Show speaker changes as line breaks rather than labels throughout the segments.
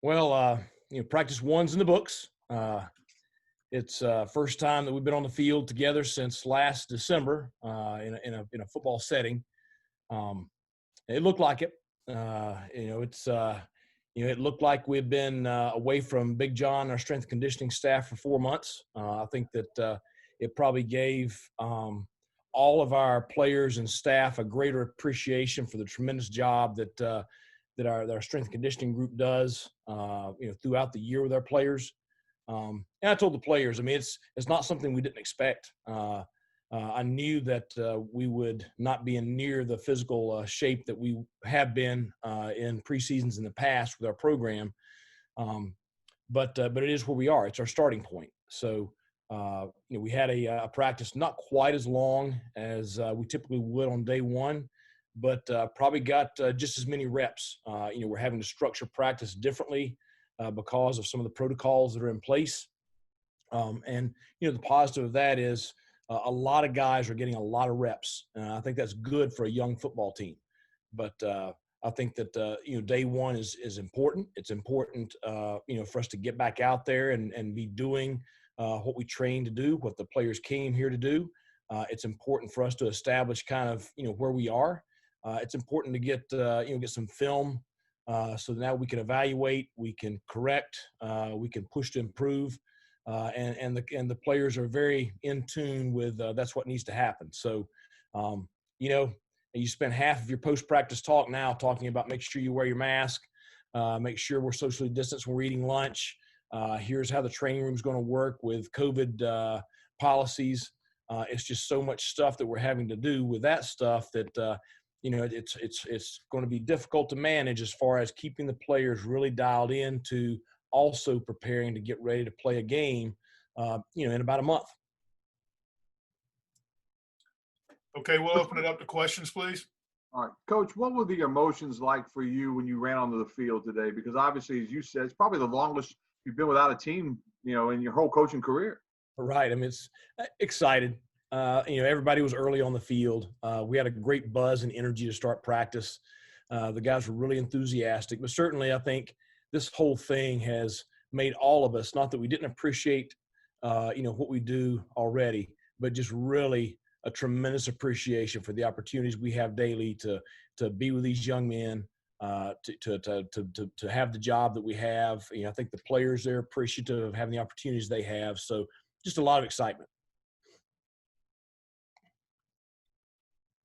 Well, practice one's in the books. It's first time that we've been on the field together since last December in a football setting. Um, it looked like it. It looked like we've been away from Big John, our strength and conditioning staff, for 4 months. I think that it probably gave all of our players and staff a greater appreciation for the tremendous job that our strength and conditioning group does, throughout the year with our players. And I told the players, I mean, it's not something we didn't expect. I knew that we would not be in near the physical shape that we have been in preseasons in the past with our program. But it is where we are. It's our starting point. So, we had a practice not quite as long as we typically would on day one, but probably got just as many reps. We're having to structure practice differently because of some of the protocols that are in place. And the positive of that is a lot of guys are getting a lot of reps. I think that's good for a young football team. But I think that day one is important. It's important for us to get back out there and be doing what we trained to do, what the players came here to do. It's important for us to establish kind of where we are. It's important to get some film so now we can evaluate, we can correct, we can push to improve. And the players are very in tune with that's what needs to happen. So, you spend half of your post-practice talk now talking about make sure you wear your mask, make sure we're socially distanced when we're eating lunch. Here's how the training room is going to work with COVID policies. It's just so much stuff that we're having to do with that stuff that it's going to be difficult to manage as far as keeping the players really dialed in to also preparing to get ready to play a game, in about a month.
Okay, we'll open it up to questions, please.
All right, Coach, what were the emotions like for you when you ran onto the field today? Because obviously, as you said, it's probably the longest you've been without a team, in your whole coaching career.
Right. I mean, it's excited. Everybody was early on the field. We had a great buzz and energy to start practice. The guys were really enthusiastic, but certainly I think this whole thing has made all of us, not that we didn't appreciate, what we do already, but just really a tremendous appreciation for the opportunities we have daily to be with these young men, to have the job that we have. I think the players are appreciative of having the opportunities they have. So just a lot of excitement.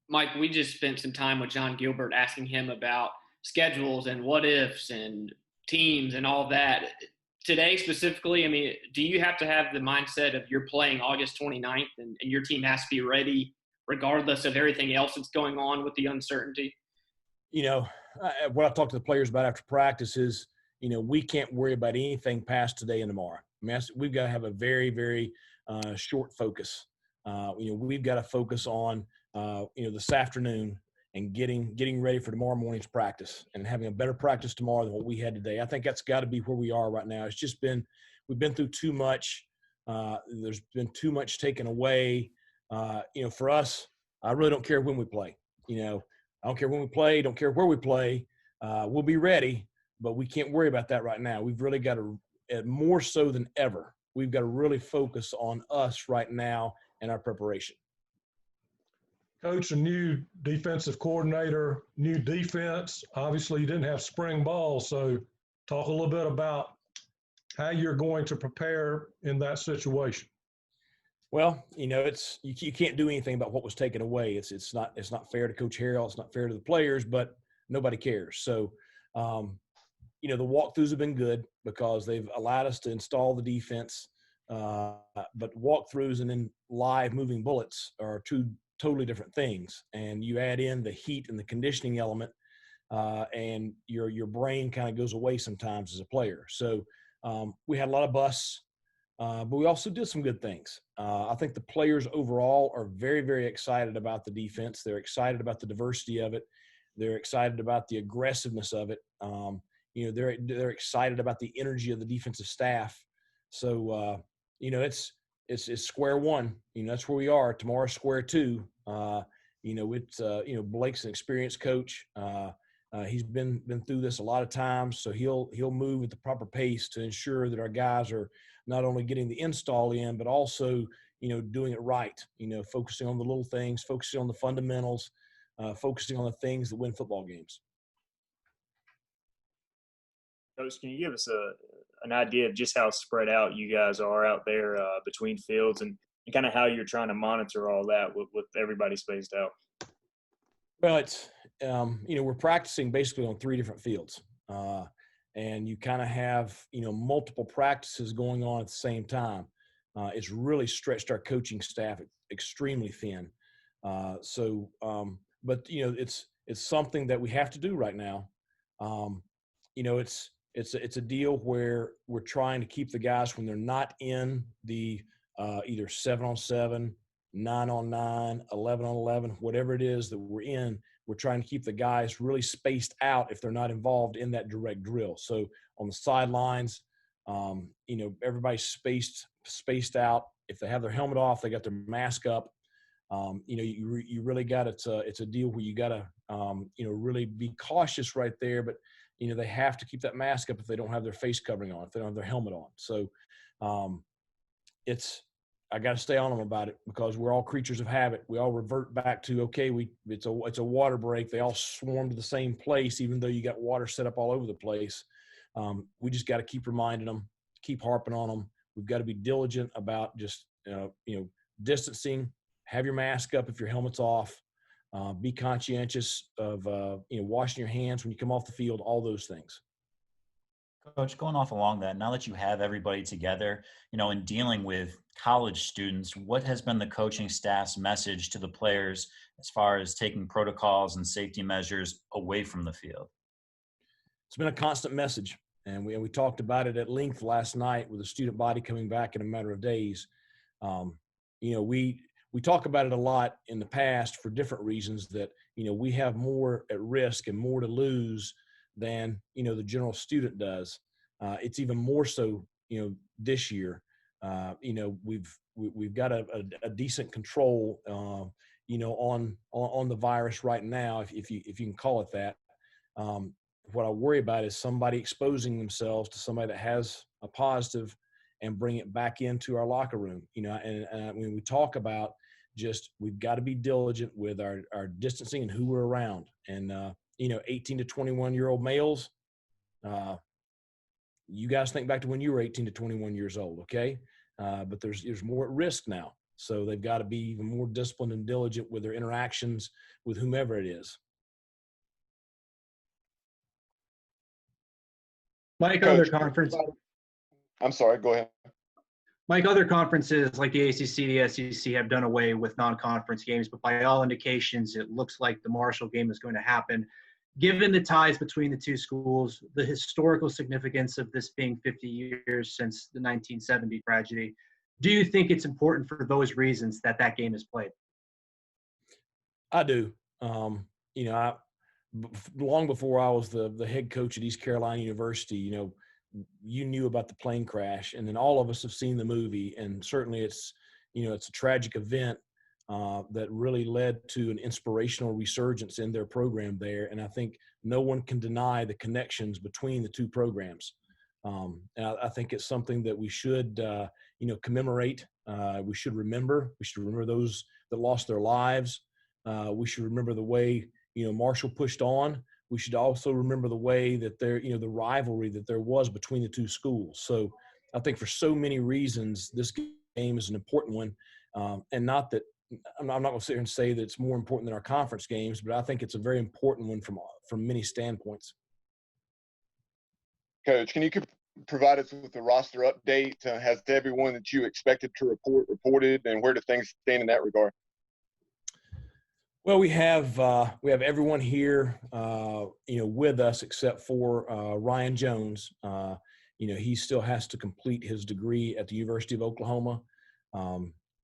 Mike, we just spent some time with John Gilbert asking him about schedules and what ifs and teams and all that. Today specifically, I mean, do you have to have the mindset of you're playing August 29th and your team has to be ready regardless of everything else that's going on with the uncertainty?
What I talk to the players about after practice is, we can't worry about anything past today and tomorrow. I mean, we've got to have a very, very short focus. We've got to focus on, this afternoon and getting ready for tomorrow morning's practice and having a better practice tomorrow than what we had today. I think that's got to be where we are right now. It's just we've been through too much. There's been too much taken away. For us, I really don't care when we play. I don't care when we play, don't care where we play. We'll be ready, but we can't worry about that right now. We've really got to, more so than ever, we've got to really focus on us right now and our preparation.
Coach, a new defensive coordinator, new defense. Obviously, you didn't have spring ball, so talk a little bit about how you're going to prepare in that situation.
Well, you can't do anything about what was taken away. It's not fair to Coach Harrell. It's not fair to the players, but nobody cares. So, the walkthroughs have been good because they've allowed us to install the defense. But walkthroughs and then live moving bullets are two totally different things. And you add in the heat and the conditioning element, and your brain kind of goes away sometimes as a player. So we had a lot of busts. But we also did some good things. I think the players overall are very, very excited about the defense. They're excited about the diversity of it. They're excited about the aggressiveness of it. They're excited about the energy of the defensive staff. So, it's square one. That's where we are. Tomorrow's square two. Blake's an experienced coach. He's been through this a lot of times, so he'll move at the proper pace to ensure that our guys are not only getting the install in, but also doing it right. Focusing on the little things, focusing on the fundamentals, focusing on the things that win football games.
Coach, can you give us an idea of just how spread out you guys are out there between fields and kind of how you're trying to monitor all that with everybody spaced out?
Well, it's we're practicing basically on 3 different fields, and you kind of have multiple practices going on at the same time. It's really stretched our coaching staff extremely thin. But it's something that we have to do right now. It's a deal where we're trying to keep the guys when they're not in the either 7-on-7, 9-on-9, 11-on-11, whatever it is that we're in. We're trying to keep the guys really spaced out if they're not involved in that direct drill. So on the sidelines, everybody's spaced out. If they have their helmet off, they got their mask up. You really got it's a deal where you got to really be cautious right there. But they have to keep that mask up if they don't have their face covering on, if they don't have their helmet on. So I got to stay on them about it because we're all creatures of habit. We all revert back to, okay, it's a water break. They all swarm to the same place, even though you got water set up all over the place. We just got to keep reminding them, keep harping on them. We've got to be diligent about just, distancing, have your mask up if your helmet's off, be conscientious of, washing your hands when you come off the field, all those things.
Coach, going off along that, now that you have everybody together, in dealing with college students, what has been the coaching staff's message to the players as far as taking protocols and safety measures away from the field?
It's been a constant message, and we talked about it at length last night with the student body coming back in a matter of days. We talk about it a lot in the past for different reasons that, we have more at risk and more to lose than, the general student does. It's even more so, this year. We've got a decent control, on the virus right now, if you can call it that. What I worry about is somebody exposing themselves to somebody that has a positive and bring it back into our locker room. And when we talk about we've got to be diligent with our distancing and who we're around. And 18 to 21-year-old males, you guys think back to when you were 18 to 21 years old, okay? But there's more at risk now. So they've got to be even more disciplined and diligent with their interactions with whomever it is.
Mike, other conference.
I'm sorry, go ahead.
Mike, other conferences like the ACC, the SEC have done away with non-conference games, but by all indications, it looks like the Marshall game is going to happen. Given the ties between the two schools, the historical significance of this being 50 years since the 1970 tragedy, do you think it's important for those reasons that game is played?
I do. Long before I was the head coach at East Carolina University, you knew about the plane crash, and then all of us have seen the movie, and certainly it's a tragic event that really led to an inspirational resurgence in their program there. And I think no one can deny the connections between the two programs. And I think it's something that we should, commemorate. We should remember. We should remember those that lost their lives. We should remember the way, Marshall pushed on. We should also remember the way that the rivalry that there was between the two schools. So I think for so many reasons, this game is an important one. And not that I'm not going to sit here and say that it's more important than our conference games, but I think it's a very important one from many standpoints.
Coach, can you provide us with a roster update? Has everyone that you expected to reported, and where do things stand in that regard?
Well, we have everyone here, with us except for Ryan Jones. He still has to complete his degree at the University of Oklahoma,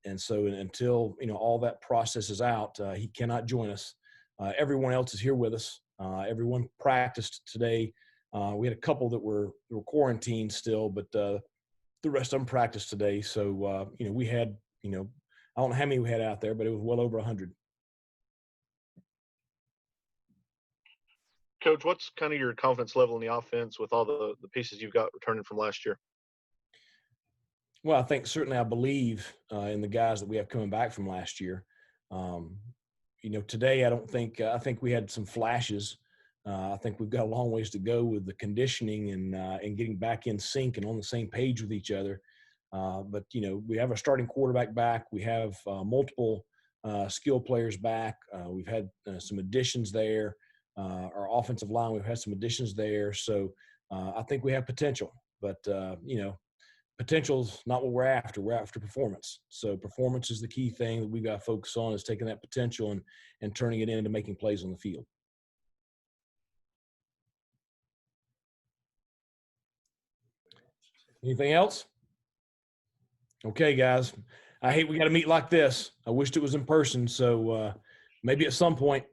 and so until all that process is out, he cannot join us. Everyone else is here with us. Everyone practiced today. We had a couple that were quarantined still, but the rest of them practiced today. So we had I don't know how many we had out there, but it was well over 100.
Coach, what's kind of your confidence level in the offense with all the pieces you've got returning from last year?
Well, I think certainly I believe in the guys that we have coming back from last year. Today I don't think I think we had some flashes. I think we've got a long ways to go with the conditioning and getting back in sync and on the same page with each other. But we have a starting quarterback back. We have multiple skill players back. We've had some additions there. Our offensive line, we've had some additions there. So I think we have potential. But potential's not what we're after. We're after performance. So performance is the key thing that we've got to focus on, is taking that potential and turning it into making plays on the field. Anything else? Okay, guys. I hate we got to meet like this. I wished it was in person. So maybe at some point